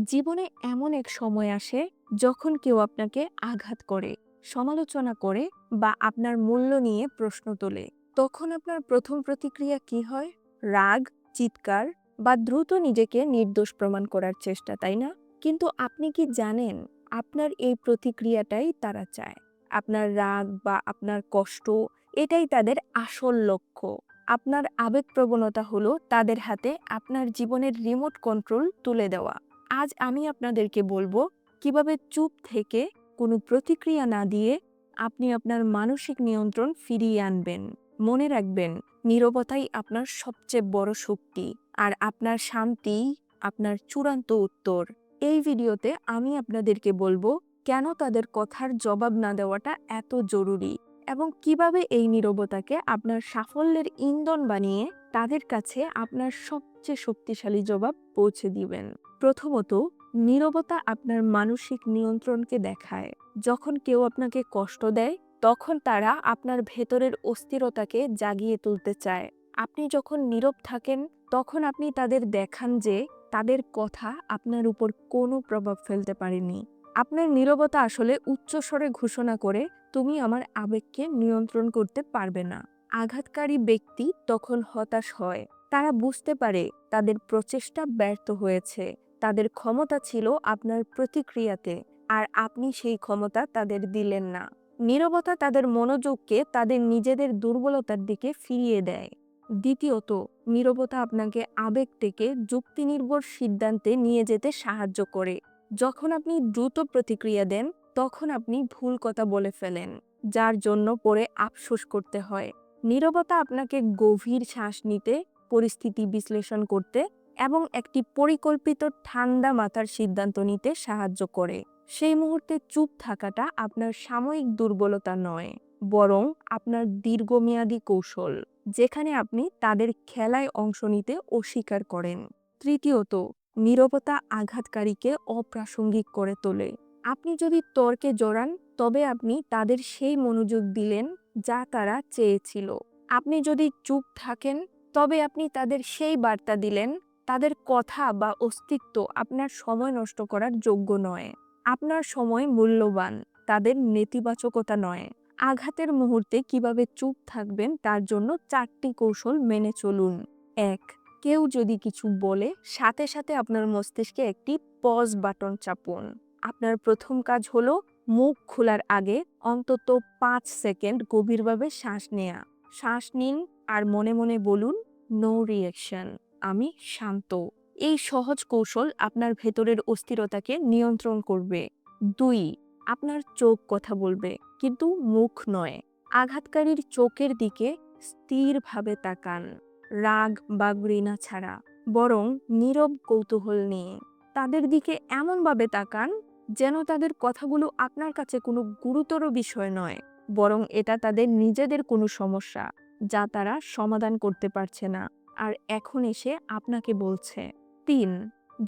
জীবনে এমন এক সময় আসে যখন কেউ আপনাকে আঘাত করে, সমালোচনা করে বা আপনার মূল্য নিয়ে প্রশ্ন তোলে। তখন আপনার প্রথম প্রতিক্রিয়া কি হয়? রাগ, চিৎকার বা দ্রুত নিজেকে নির্দোষ প্রমাণ করার চেষ্টা, তাই না? কিন্তু আপনি কি জানেন, আপনার এই প্রতিক্রিয়াটাই তারা চায়। আপনার রাগ বা আপনার কষ্ট, এটাই তাদের আসল লক্ষ্য। আপনার আবেগপ্রবণতা হলো তাদের হাতে আপনার জীবনের রিমোট কন্ট্রোল তুলে দেওয়া। আজ আমি আপনাদেরকে বলবো কিভাবে চুপ থেকে কোনো প্রতিক্রিয়া না দিয়ে আপনি আপনার মানসিক নিয়ন্ত্রণ ফিরিয়ে আনবেন। মনে রাখবেন, নীরবতাই আপনার সবচেয়ে বড় শক্তি, আর আপনার শান্তি আপনার চূড়ান্ত উত্তর। এই ভিডিওতে আমি আপনাদেরকে বলবো কেন তাদের কথার জবাব না দেওয়াটা এত জরুরি, এবং কিভাবে এই নীরবতাকে আপনার সাফল্যের ইন্ধন বানিয়ে তাদের কাছে আপনার সবচেয়ে শক্তিশালী জবাব পৌঁছে দিবেন। প্রথমত, নীরবতা আপনার মানসিক নিয়ন্ত্রণকে দেখায়। যখন কেউ আপনাকে কষ্ট দেয়, তখন তারা আপনার ভেতরের অস্থিরতাকে জাগিয়ে তুলতে চায়। আপনি যখন নীরব থাকেন, তখন আপনি তাদের দেখান যে তাদের কথা আপনার উপর কোনো প্রভাব ফেলতে পারেনি। আপনার নীরবতা আসলে উচ্চস্বরে ঘোষণা করে, তুমি আমার আবেগকে নিয়ন্ত্রণ করতে পারবে না। আঘাতকারী ব্যক্তি তখন হতাশ হয়। তারা বুঝতে পারে তাদের প্রচেষ্টা ব্যর্থ হয়েছে। তাদের ক্ষমতা ছিল আপনার প্রতিক্রিয়াতে, আর আপনি সেই ক্ষমতা তাদের দিলেন না। নীরবতা তাদের মনোযোগকে তাদের নিজেদের দুর্বলতার দিকে ফিরিয়ে দেয়। দ্বিতীয়ত, নীরবতা আপনাকে আবেগ থেকে যুক্তিনির্ভর সিদ্ধান্তে নিয়ে যেতে সাহায্য করে। যখন আপনি দ্রুত প্রতিক্রিয়া দেন, তখন আপনি ভুল কথা বলে ফেলেন, যার জন্য পরে আফসোস করতে হয়। নীরবতা আপনাকে গভীর শ্বাস নিতে, পরিস্থিতি বিশ্লেষণ করতে এবং একটি পরিকল্পিত ঠান্ডা মাথার সিদ্ধান্ত নিতে সাহায্য করে। সেই মুহূর্তে চুপ থাকাটা আপনার সাময়িক দুর্বলতা নয়, বরং আপনার দীর্ঘমেয়াদী কৌশল, যেখানে আপনি তাদের খেলায় অংশ নিতে অস্বীকার করেন। তৃতীয়ত, নীরবতা আঘাতকারীকে অপ্রাসঙ্গিক করে তোলে। আপনি যদি তর্কে জড়ান, তবে আপনি তাদের সেই মনোযোগ দিলেন যা তারা চেয়েছিল। আপনি যদি চুপ থাকেন, তবে আপনি তাদের সেই বার্তা দিলেন তাদের কথা বা অস্তিত্ব আপনার সময় নষ্ট করার যোগ্য নয়। আপনার সময় মূল্যবান, তাদের নেতিবাচকতা নয়। আঘাতের মুহূর্তে কিভাবে চুপ থাকবেন তার জন্য 4টি কৌশল মেনে চলুন। 1. কেউ যদি কিছু বলে, সাথে সাথে আপনার মস্তিষ্কে একটি পজ বাটন চাপুন। আপনার প্রথম কাজ হলো মুখ খোলার আগে অন্তত 5 সেকেন্ড গভীরভাবে শ্বাস নেয়া। শ্বাস নিন আর মনে মনে বলুন, নো রিঅ্যাকশন, আমি শান্ত। এই সহজ কৌশল আপনার ভেতরের অস্থিরতাকে নিয়ন্ত্রণ করবে। 2. আপনার চোখ কথা বলবে, কিন্তু মুখ নয়। আঘাতকারীর চোখের দিকে স্থিরভাবে তাকান, রাগ বা ঘৃণা ছাড়া, বরং নীরব কৌতূহল নিয়ে। তাদের দিকে এমনভাবে তাকান যেন তাদের কথাগুলো আপনার কাছে কোনো গুরুতর বিষয় নয়, বরং এটা তাদের নিজেদের কোনো সমস্যা যা তারা সমাধান করতে পারছে না, আর এখন এসে আপনাকে বলছে। 3.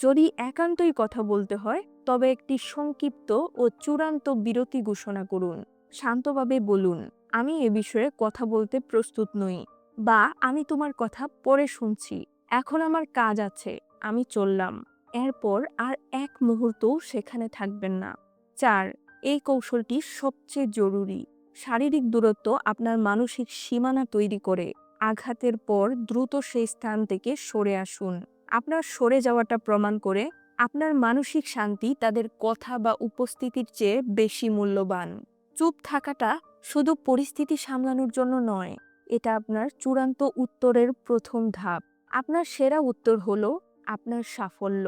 যদি একান্তই কথা বলতে হয়, তবে একটি সংক্ষিপ্ত ও চূড়ান্ত বিরতি ঘোষণা করুন। শান্তভাবে বলুন, আমি এ বিষয়ে কথা বলতে প্রস্তুত নই, বা আমি তোমার কথা পরে শুনছি, এখন আমার কাজ আছে, আমি চললাম। এরপর আর এক মুহূর্তও সেখানে থাকবেন না। 4. এই কৌশলটি সবচেয়ে জরুরি। শারীরিক দূরত্ব আপনার মানসিক সীমানা তৈরি করে। আঘাতের পর দ্রুত সেই স্থান থেকে সরে আসুন। আপনার সরে যাওয়াটা প্রমাণ করে আপনার মানসিক শান্তি তাদের কথা বা উপস্থিতির চেয়ে বেশি মূল্যবান। চুপ থাকাটা শুধু পরিস্থিতি সামলানোর জন্য নয়, এটা আপনার চূড়ান্ত উত্তরের প্রথম ধাপ। আপনার সেরা উত্তর হলো আপনার সাফল্য,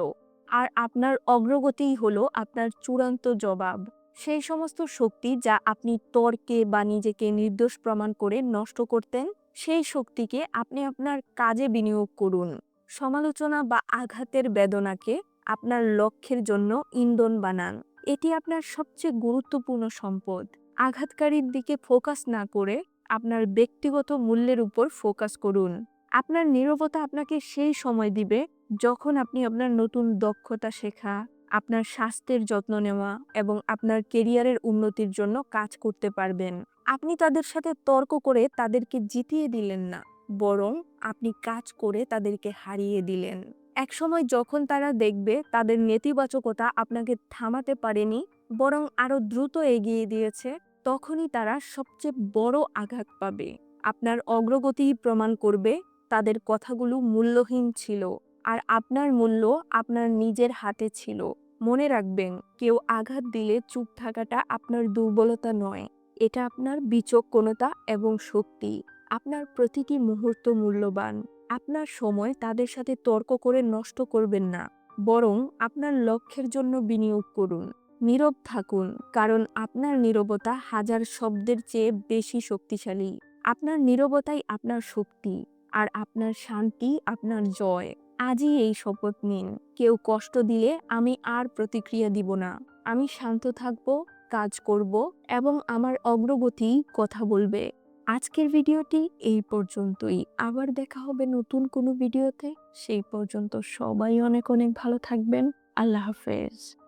আর আপনার অগ্রগতিই হলো আপনার চূড়ান্ত জবাব। সেই সমস্ত শক্তি যা আপনি তর্কে বা নিজেকে নির্দোষ প্রমাণ করে নষ্ট করতেন, সেই শক্তিকে আপনি আপনার কাজে বিনিয়োগ করুন। সমালোচনা বা আঘাতের বেদনাকে আপনার লক্ষ্যের জন্য ইন্ধন বানান। এটি আপনার সবচেয়ে গুরুত্বপূর্ণ সম্পদ। আঘাতকারীর দিকে ফোকাস না করে আপনার ব্যক্তিগত মূল্যের উপর ফোকাস করুন। আপনার নীরবতা আপনাকে সেই সময় দিবে যখন আপনি আপনার নতুন দক্ষতা শেখা, আপনার স্বাস্থ্যের যত্ন নেওয়া এবং আপনার কেরিয়ারের উন্নতির জন্য কাজ করতে পারবেন। আপনি তাদের সাথে তর্ক করে তাদেরকে জিতিয়ে দিলেন না, বরং আপনি কাজ করে তাদেরকে হারিয়ে দিলেন। একসময় যখন তারা দেখবে তাদের নেতিবাচকতা আপনাকে থামাতে পারেনি, বরং আরো দ্রুত এগিয়ে দিয়েছে, তখনই তারা সবচেয়ে বড় আঘাত পাবে। আপনার অগ্রগতিই প্রমাণ করবে তাদের কথাগুলো মূল্যহীন ছিল, আর আপনার মূল্য আপনার নিজের হাতে ছিল। মনে রাখবেন, কেউ আঘাত দিলে চুপ থাকাটা আপনার দুর্বলতা নয়, এটা আপনার বিচক্ষণতা এবং শক্তি। আপনার প্রতিটি মুহূর্ত মূল্যবান। আপনার সময় তাদের সাথে তর্ক করে নষ্ট করবেন না, বরং আপনার লক্ষ্যের জন্য বিনিয়োগ করুন। নীরব থাকুন, কারণ আপনার নীরবতা হাজার শব্দের চেয়ে বেশি শক্তিশালী। আপনার নীরবতাই আপনার শক্তি, আর আপনার শান্তি আপনার জয়। আজই এই শপথ নিন, কেউ কষ্ট দিলে আমি আর প্রতিক্রিয়া দিব না। আমি শান্ত থাকব, কাজ করব, এবং আমার অগ্রগতি কথা বলবে। আজকের ভিডিওটি এই পর্যন্তই। আবার দেখা হবে নতুন কোনো ভিডিওতে। সেই পর্যন্ত সবাই অনেক অনেক ভালো থাকবেন। আল্লাহ হাফেজ।